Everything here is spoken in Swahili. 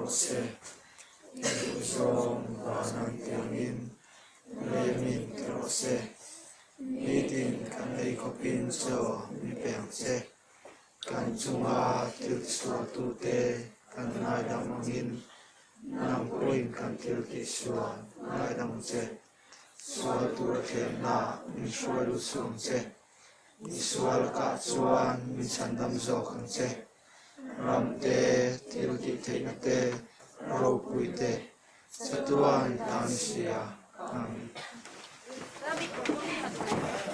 rose usong banang tiangin lemin rose midin kan ei kopin so mi peng se kan chunga til suatu te kan ngadang mangin nang koin kan til ki suan ngadang se suatu te na mi sualu sung se Isual ka chuan mi chandam zawk ang che ram te til ki theina te ro pui te chatuan tan sia ang